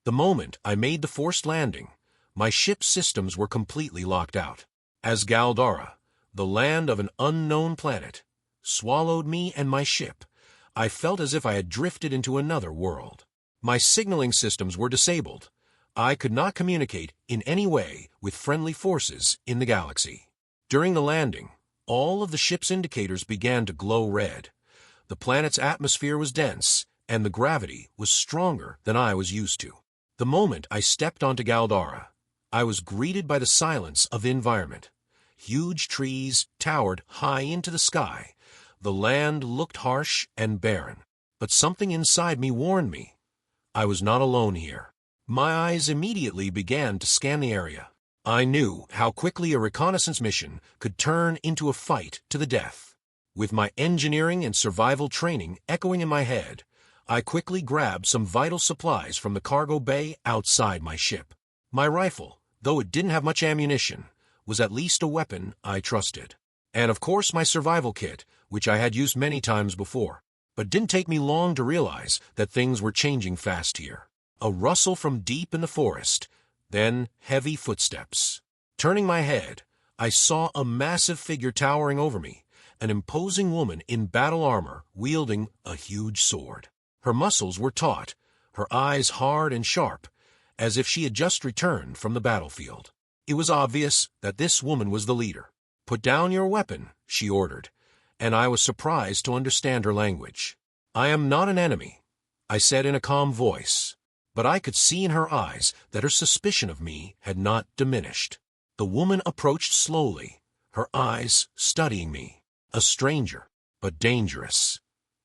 The moment I made the forced landing, my ship's systems were completely locked out. As Galdara, the land of an unknown planet, swallowed me and my ship, I felt as if I had drifted into another world. My signaling systems were disabled. I could not communicate in any way with friendly forces in the galaxy. During the landing, all of the ship's indicators began to glow red. The planet's atmosphere was dense, and the gravity was stronger than I was used to. The moment I stepped onto Galdara, I was greeted by the silence of the environment. Huge trees towered high into the sky. The land looked harsh and barren. But something inside me warned me. I was not alone here. My eyes immediately began to scan the area. I knew how quickly a reconnaissance mission could turn into a fight to the death. With my engineering and survival training echoing in my head, I quickly grabbed some vital supplies from the cargo bay outside my ship. My rifle, though it didn't have much ammunition, was at least a weapon I trusted. And of course my survival kit, which I had used many times before. But it didn't take me long to realize that things were changing fast here. A rustle from deep in the forest, then heavy footsteps. Turning my head, I saw a massive figure towering over me, an imposing woman in battle armor wielding a huge sword. Her muscles were taut, her eyes hard and sharp, as if she had just returned from the battlefield. It was obvious that this woman was the leader. "Put down your weapon," she ordered, and I was surprised to understand her language. "I am not an enemy," I said in a calm voice, but I could see in her eyes that her suspicion of me had not diminished. The woman approached slowly, her eyes studying me. "A stranger, but dangerous,"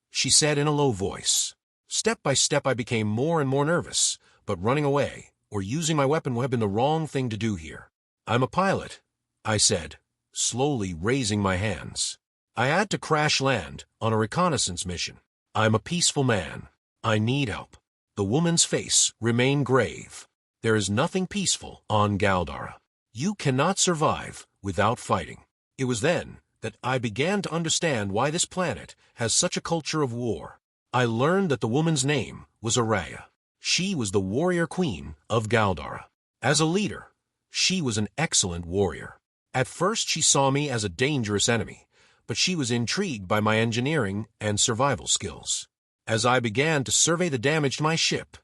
she said in a low voice. Step by step I became more and more nervous, but running away or using my weapon would have been the wrong thing to do here. "I'm a pilot," I said, slowly raising my hands. "I had to crash land on a reconnaissance mission. I'm a peaceful man. I need help." The woman's face remained grave. "There is nothing peaceful on Galdara. You cannot survive without fighting." It was then that I began to understand why this planet has such a culture of war. I learned that the woman's name was Araya. She was the warrior queen of Galdara. As a leader, she was an excellent warrior. At first she saw me as a dangerous enemy, but she was intrigued by my engineering and survival skills. As I began to survey the damage to my ship,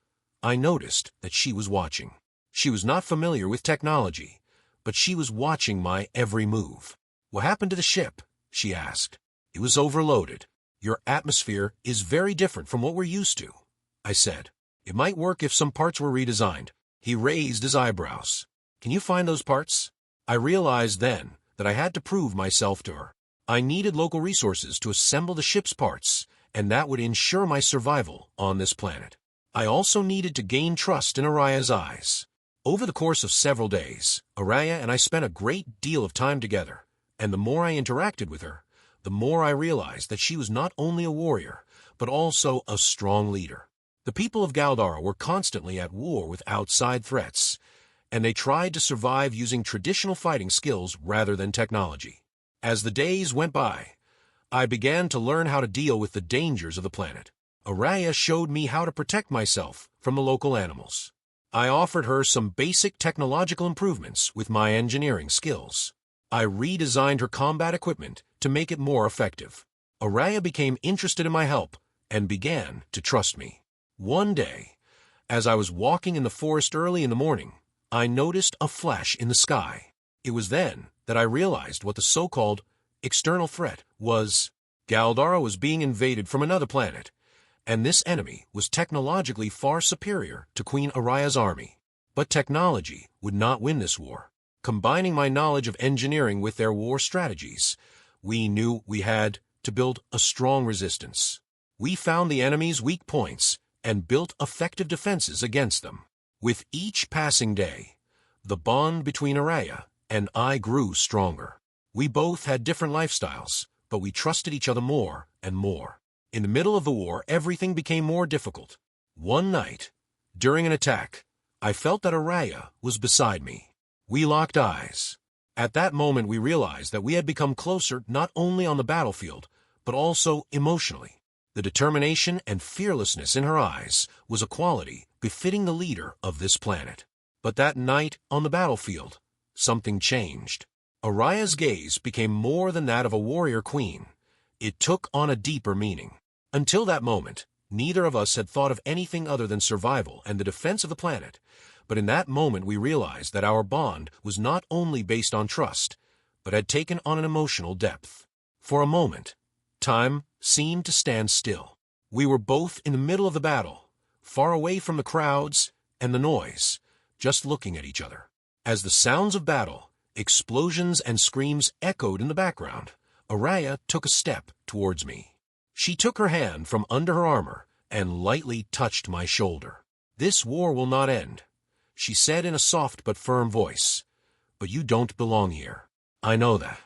I noticed that she was watching. She was not familiar with technology, but she was watching my every move. "What happened to the ship?" she asked. "It was overloaded. Your atmosphere is very different from what we're used to," I said. "It might work if some parts were redesigned." He raised his eyebrows. "Can you find those parts?" I realized then that I had to prove myself to her. I needed local resources to assemble the ship's parts, and that would ensure my survival on this planet. I also needed to gain trust in Araya's eyes. Over the course of several days, Araya and I spent a great deal of time together, and the more I interacted with her, the more I realized that she was not only a warrior, but also a strong leader. The people of Galdara were constantly at war with outside threats, and they tried to survive using traditional fighting skills rather than technology. As the days went by, I began to learn how to deal with the dangers of the planet. Araya showed me how to protect myself from the local animals. I offered her some basic technological improvements with my engineering skills. I redesigned her combat equipment to make it more effective. Araya became interested in my help and began to trust me. One day, as I was walking in the forest early in the morning, I noticed a flash in the sky. It was then that I realized what the so-called external threat was. Galdara was being invaded from another planet, and this enemy was technologically far superior to Queen Araya's army. But technology would not win this war. Combining my knowledge of engineering with their war strategies, we knew we had to build a strong resistance. We found the enemy's weak points and built effective defenses against them. With each passing day, the bond between Araya and I grew stronger. We both had different lifestyles, but we trusted each other more and more. In the middle of the war, everything became more difficult. One night, during an attack, I felt that Araya was beside me. We locked eyes. At that moment we realized that we had become closer not only on the battlefield, but also emotionally. The determination and fearlessness in her eyes was a quality befitting the leader of this planet. But that night on the battlefield, something changed. Araya's gaze became more than that of a warrior queen. It took on a deeper meaning. Until that moment, neither of us had thought of anything other than survival and the defense of the planet. But in that moment we realized that our bond was not only based on trust, but had taken on an emotional depth. For a moment, time seemed to stand still. We were both in the middle of the battle, far away from the crowds and the noise, just looking at each other. As the sounds of battle, explosions and screams echoed in the background, Araya took a step towards me. She took her hand from under her armor and lightly touched my shoulder. "This war will not end," she said in a soft but firm voice. "But you don't belong here." "I know that."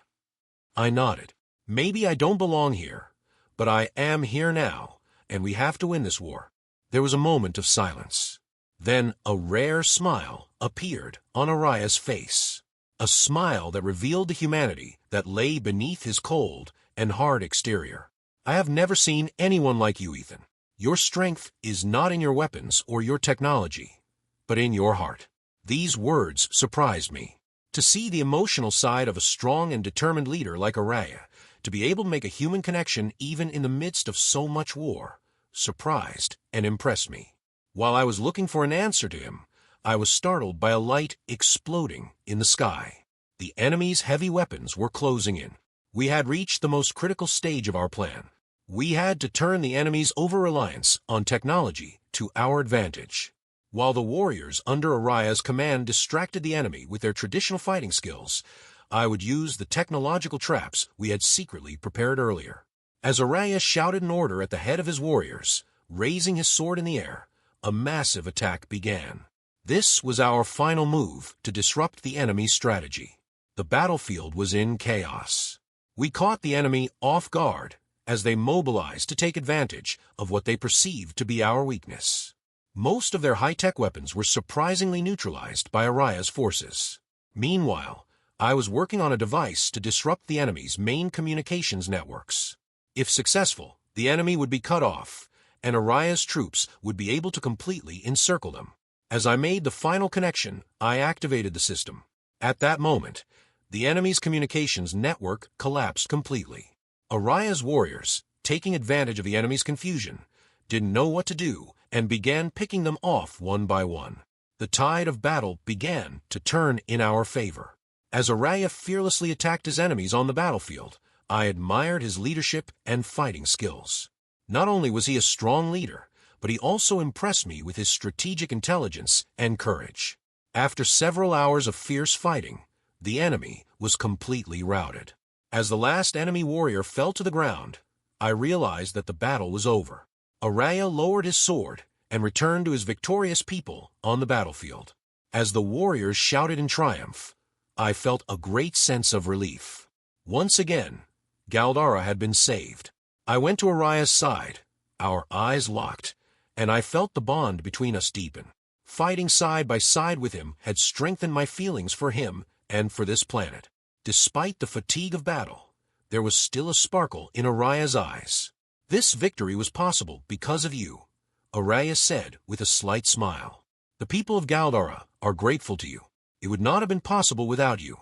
I nodded. "Maybe I don't belong here, but I am here now, and we have to win this war." There was a moment of silence. Then a rare smile appeared on Araya's face. A smile that revealed the humanity that lay beneath his cold and hard exterior. "I have never seen anyone like you, Ethan. Your strength is not in your weapons or your technology, but in your heart." These words surprised me. To see the emotional side of a strong and determined leader like Araya, to be able to make a human connection even in the midst of so much war, surprised and impressed me. While I was looking for an answer to him, I was startled by a light exploding in the sky. The enemy's heavy weapons were closing in. We had reached the most critical stage of our plan. We had to turn the enemy's over-reliance on technology to our advantage. While the warriors under Araya's command distracted the enemy with their traditional fighting skills, I would use the technological traps we had secretly prepared earlier. As Araya shouted an order at the head of his warriors, raising his sword in the air, a massive attack began. This was our final move to disrupt the enemy's strategy. The battlefield was in chaos. We caught the enemy off guard as they mobilized to take advantage of what they perceived to be our weakness. Most of their high-tech weapons were surprisingly neutralized by Araya's forces. Meanwhile, I was working on a device to disrupt the enemy's main communications networks. If successful, the enemy would be cut off, and Araya's troops would be able to completely encircle them. As I made the final connection, I activated the system. At that moment, the enemy's communications network collapsed completely. Araya's warriors, taking advantage of the enemy's confusion, didn't know what to do and began picking them off one by one. The tide of battle began to turn in our favor. As Araya fearlessly attacked his enemies on the battlefield, I admired his leadership and fighting skills. Not only was he a strong leader, but he also impressed me with his strategic intelligence and courage. After several hours of fierce fighting, the enemy was completely routed. As the last enemy warrior fell to the ground, I realized that the battle was over. Araya lowered his sword and returned to his victorious people on the battlefield. As the warriors shouted in triumph, I felt a great sense of relief. Once again, Galdara had been saved. I went to Araya's side, our eyes locked, and I felt the bond between us deepen. Fighting side by side with him had strengthened my feelings for him and for this planet. Despite the fatigue of battle, there was still a sparkle in Araya's eyes. "This victory was possible because of you," Araya said with a slight smile. "The people of Galdara are grateful to you. It would not have been possible without you,"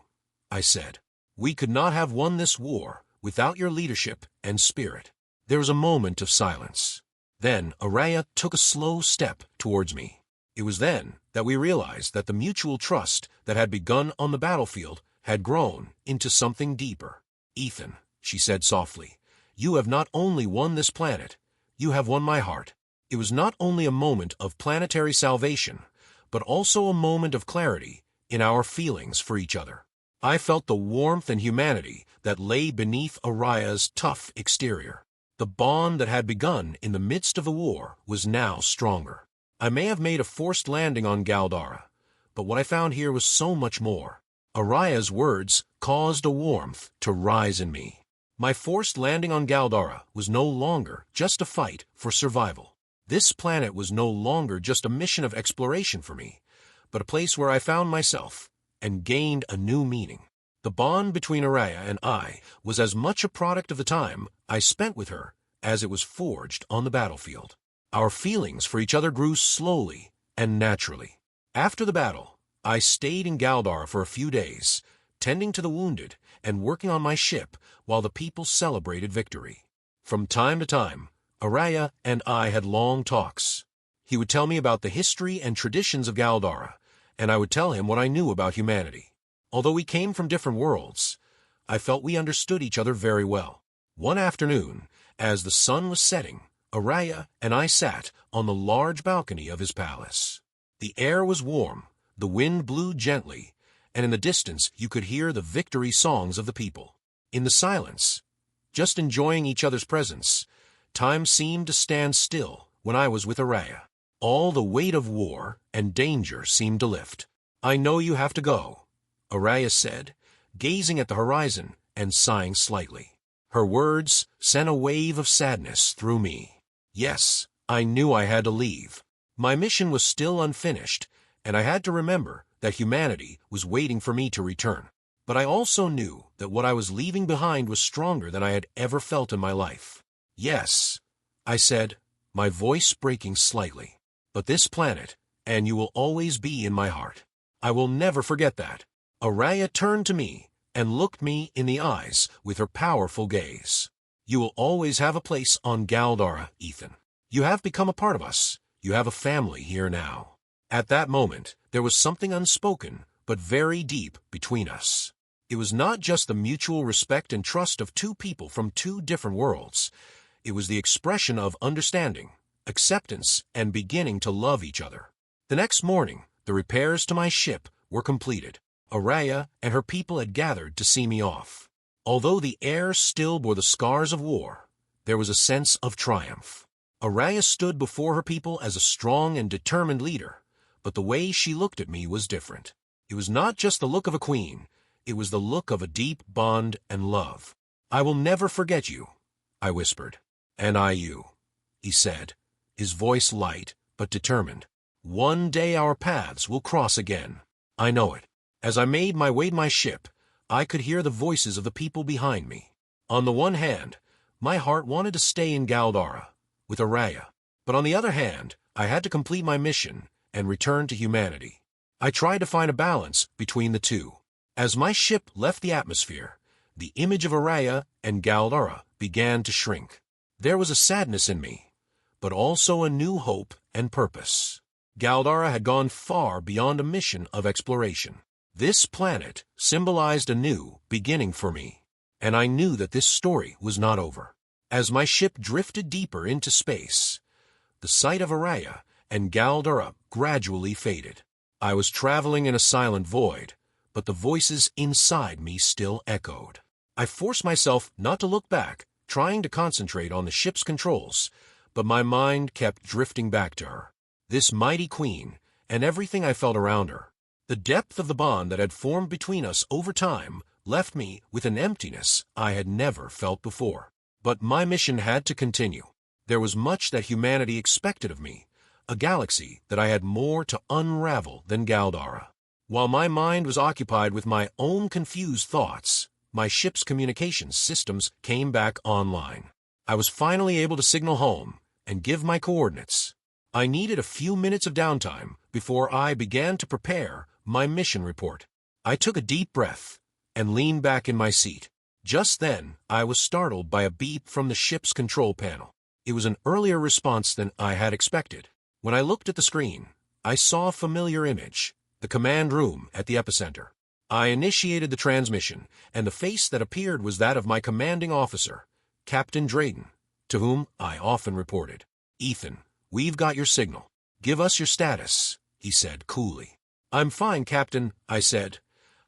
I said. "We could not have won this war without your leadership and spirit." There was a moment of silence. Then Araya took a slow step towards me. It was then that we realized that the mutual trust that had begun on the battlefield had grown into something deeper. "Ethan," she said softly, "you have not only won this planet, you have won my heart." It was not only a moment of planetary salvation, but also a moment of clarity in our feelings for each other. I felt the warmth and humanity that lay beneath Araya's tough exterior. The bond that had begun in the midst of the war was now stronger. I may have made a forced landing on Galdara, but what I found here was so much more. Araya's words caused a warmth to rise in me. My forced landing on Galdara was no longer just a fight for survival. This planet was no longer just a mission of exploration for me, but a place where I found myself and gained a new meaning. The bond between Araya and I was as much a product of the time I spent with her as it was forged on the battlefield. Our feelings for each other grew slowly and naturally. After the battle, I stayed in Galdara for a few days, tending to the wounded and working on my ship while the people celebrated victory. From time to time, Araya and I had long talks. He would tell me about the history and traditions of Galdara, and I would tell him what I knew about humanity. Although we came from different worlds, I felt we understood each other very well. One afternoon, as the sun was setting, Araya and I sat on the large balcony of his palace. The air was warm, the wind blew gently, and in the distance you could hear the victory songs of the people. In the silence, just enjoying each other's presence, time seemed to stand still when I was with Araya. All the weight of war and danger seemed to lift. "I know you have to go," Araya said, gazing at the horizon and sighing slightly. Her words sent a wave of sadness through me. Yes, I knew I had to leave. My mission was still unfinished, and I had to remember that humanity was waiting for me to return. But I also knew that what I was leaving behind was stronger than I had ever felt in my life. "Yes," I said, my voice breaking slightly. "But this planet, and you will always be in my heart. I will never forget that." Araya turned to me and looked me in the eyes with her powerful gaze. "You will always have a place on Galdara, Ethan. You have become a part of us. You have a family here now." At that moment, there was something unspoken but very deep between us. It was not just the mutual respect and trust of two people from two different worlds. It was the expression of understanding, acceptance, and beginning to love each other. The next morning, the repairs to my ship were completed. Araya and her people had gathered to see me off. Although the air still bore the scars of war, there was a sense of triumph. Araya stood before her people as a strong and determined leader, but the way she looked at me was different. It was not just the look of a queen, it was the look of a deep bond and love. "I will never forget you," I whispered. "And I you," he said, his voice light but determined. "One day our paths will cross again. I know it." As I made my way to my ship, I could hear the voices of the people behind me. On the one hand, my heart wanted to stay in Galdara with Araya, but on the other hand, I had to complete my mission and return to humanity. I tried to find a balance between the two. As my ship left the atmosphere, the image of Araya and Galdara began to shrink. There was a sadness in me, but also a new hope and purpose. Galdara had gone far beyond a mission of exploration. This planet symbolized a new beginning for me, and I knew that this story was not over. As my ship drifted deeper into space, the sight of Araya and Galdara gradually faded. I was traveling in a silent void, but the voices inside me still echoed. I forced myself not to look back, trying to concentrate on the ship's controls, but my mind kept drifting back to her, this mighty queen, and everything I felt around her. The depth of the bond that had formed between us over time left me with an emptiness I had never felt before. But my mission had to continue. There was much that humanity expected of me, a galaxy that I had more to unravel than Galdara. While my mind was occupied with my own confused thoughts, my ship's communications systems came back online. I was finally able to signal home and give my coordinates. I needed a few minutes of downtime before I began to prepare my mission report. I took a deep breath and leaned back in my seat. Just then, I was startled by a beep from the ship's control panel. It was an earlier response than I had expected. When I looked at the screen, I saw a familiar image, the command room at the epicenter. I initiated the transmission, and the face that appeared was that of my commanding officer, Captain Drayden, to whom I often reported. "Ethan, we've got your signal. Give us your status," he said coolly. "I'm fine, Captain," I said.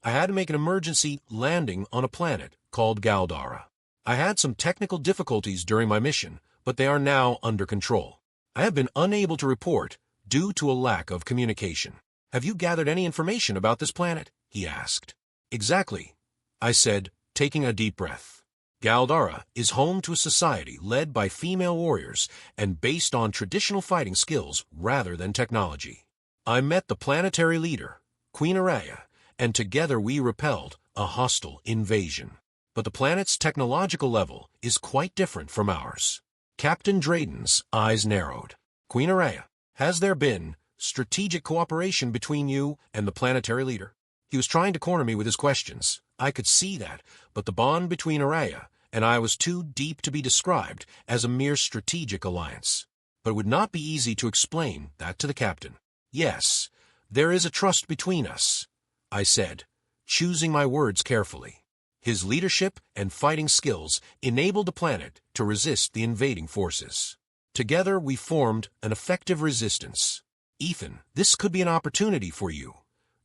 "I had to make an emergency landing on a planet called Galdara. I had some technical difficulties during my mission, but they are now under control. I have been unable to report due to a lack of communication." "Have you gathered any information about this planet?" he asked. "Exactly," I said, taking a deep breath. "Galdara is home to a society led by female warriors and based on traditional fighting skills rather than technology. I met the planetary leader, Queen Araya, and together we repelled a hostile invasion. But the planet's technological level is quite different from ours. Captain Drayden's eyes narrowed. Queen Araya, has there been strategic cooperation between you and the planetary leader? He was trying to corner me with his questions. I could see that, but the bond between Araya and I was too deep to be described as a mere strategic alliance. But it would not be easy to explain that to the captain. Yes, there is a trust between us, I said, choosing my words carefully. His leadership and fighting skills enabled the planet to resist the invading forces. Together we formed an effective resistance. Ethan, this could be an opportunity for you,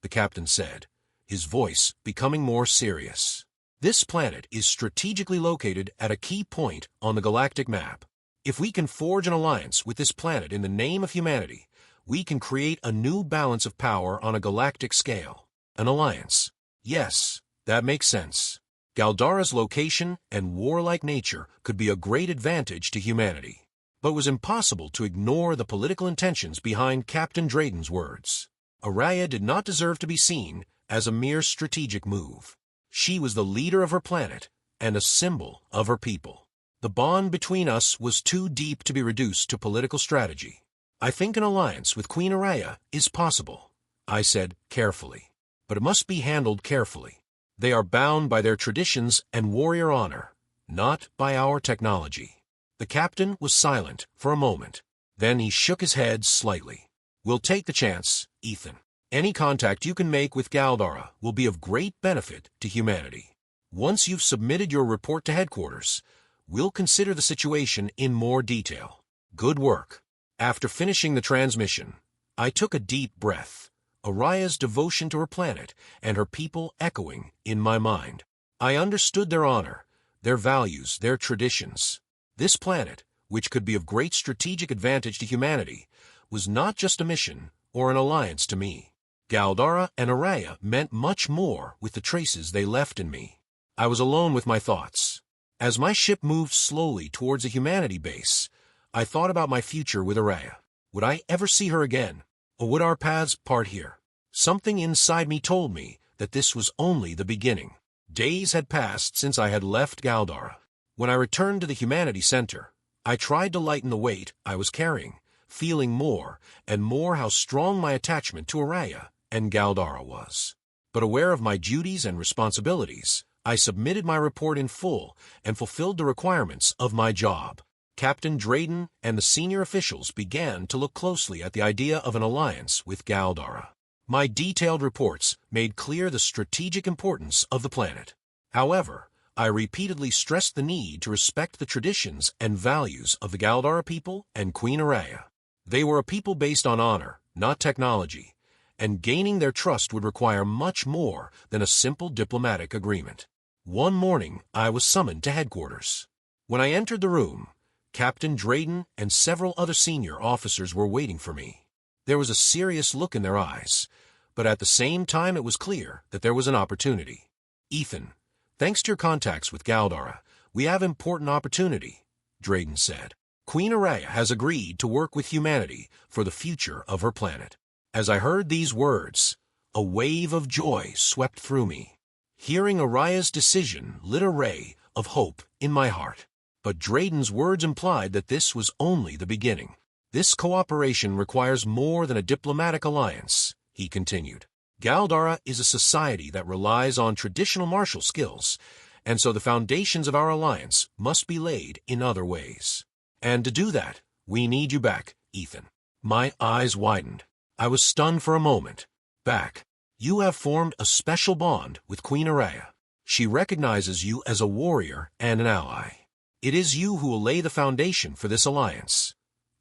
the captain said, his voice becoming more serious. This planet is strategically located at a key point on the galactic map. If we can forge an alliance with this planet in the name of humanity, we can create a new balance of power on a galactic scale. An alliance. Yes, that makes sense. Galdara's location and warlike nature could be a great advantage to humanity. But it was impossible to ignore the political intentions behind Captain Drayden's words. Araya did not deserve to be seen as a mere strategic move. She was the leader of her planet and a symbol of her people. The bond between us was too deep to be reduced to political strategy. I think an alliance with Queen Araya is possible, I said carefully. But it must be handled carefully. They are bound by their traditions and warrior honor, not by our technology. The captain was silent for a moment. Then he shook his head slightly. We'll take the chance, Ethan. Any contact you can make with Galdara will be of great benefit to humanity. Once you've submitted your report to headquarters, we'll consider the situation in more detail. Good work. After finishing the transmission, I took a deep breath, Araya's devotion to her planet and her people echoing in my mind. I understood their honor, their values, their traditions. This planet, which could be of great strategic advantage to humanity, was not just a mission or an alliance to me. Galdara and Araya meant much more with the traces they left in me. I was alone with my thoughts. As my ship moved slowly towards a humanity base, I thought about my future with Araya. Would I ever see her again? Or would our paths part here? Something inside me told me that this was only the beginning. Days had passed since I had left Galdara. When I returned to the Humanity Center, I tried to lighten the weight I was carrying, feeling more and more how strong my attachment to Araya and Galdara was. But aware of my duties and responsibilities, I submitted my report in full and fulfilled the requirements of my job. Captain Drayden and the senior officials began to look closely at the idea of an alliance with Galdara. My detailed reports made clear the strategic importance of the planet. However, I repeatedly stressed the need to respect the traditions and values of the Galdara people and Queen Araya. They were a people based on honor, not technology, and gaining their trust would require much more than a simple diplomatic agreement. One morning, I was summoned to headquarters. When I entered the room, Captain Drayden and several other senior officers were waiting for me. There was a serious look in their eyes, but at the same time it was clear that there was an opportunity. Ethan, thanks to your contacts with Galdara, we have important opportunity, Drayden said. Queen Araya has agreed to work with humanity for the future of her planet. As I heard these words, a wave of joy swept through me. Hearing Araya's decision lit a ray of hope in my heart. But Drayden's words implied that this was only the beginning. This cooperation requires more than a diplomatic alliance, he continued. Galdara is a society that relies on traditional martial skills, and so the foundations of our alliance must be laid in other ways. And to do that, we need you back, Ethan. My eyes widened. I was stunned for a moment. Back. You have formed a special bond with Queen Araya. She recognizes you as a warrior and an ally. It is you who will lay the foundation for this alliance,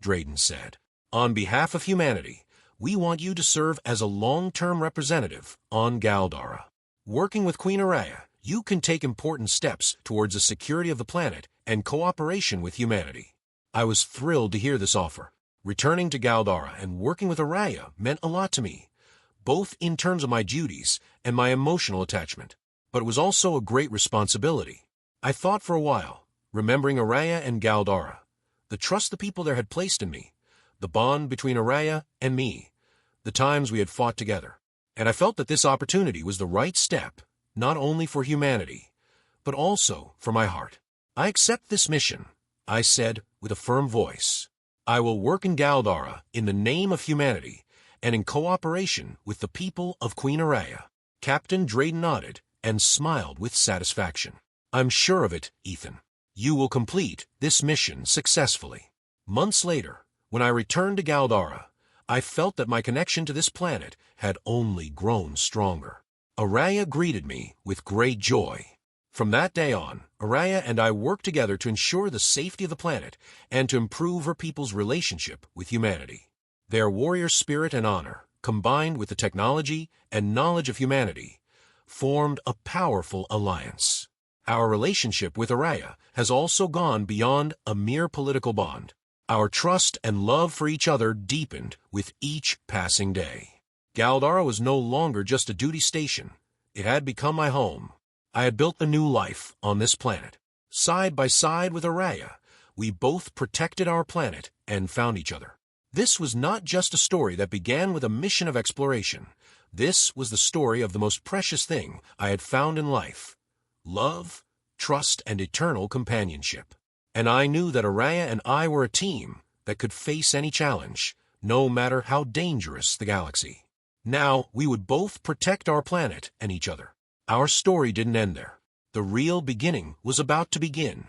Drayden said. On behalf of humanity, we want you to serve as a long-term representative on Galdara. Working with Queen Araya, you can take important steps towards the security of the planet and cooperation with humanity. I was thrilled to hear this offer. Returning to Galdara and working with Araya meant a lot to me, both in terms of my duties and my emotional attachment. But it was also a great responsibility. I thought for a while, remembering Araya and Galdara, the trust the people there had placed in me, the bond between Araya and me, the times we had fought together. And I felt that this opportunity was the right step, not only for humanity, but also for my heart. I accept this mission, I said with a firm voice. "I will work in Galdara in the name of humanity and in cooperation with the people of Queen Araya." Captain Drayden nodded and smiled with satisfaction. "I'm sure of it, Ethan. You will complete this mission successfully." Months later, when I returned to Galdara, I felt that my connection to this planet had only grown stronger. Araya greeted me with great joy. From that day on, Araya and I worked together to ensure the safety of the planet and to improve her people's relationship with humanity. Their warrior spirit and honor, combined with the technology and knowledge of humanity, formed a powerful alliance. Our relationship with Araya has also gone beyond a mere political bond. Our trust and love for each other deepened with each passing day. Galdara was no longer just a duty station. It had become my home. I had built a new life on this planet. Side by side with Araya, we both protected our planet and found each other. This was not just a story that began with a mission of exploration. This was the story of the most precious thing I had found in life: love, trust, and eternal companionship. And I knew that Araya and I were a team that could face any challenge, no matter how dangerous the galaxy. Now, we would both protect our planet and each other. Our story didn't end there. The real beginning was about to begin.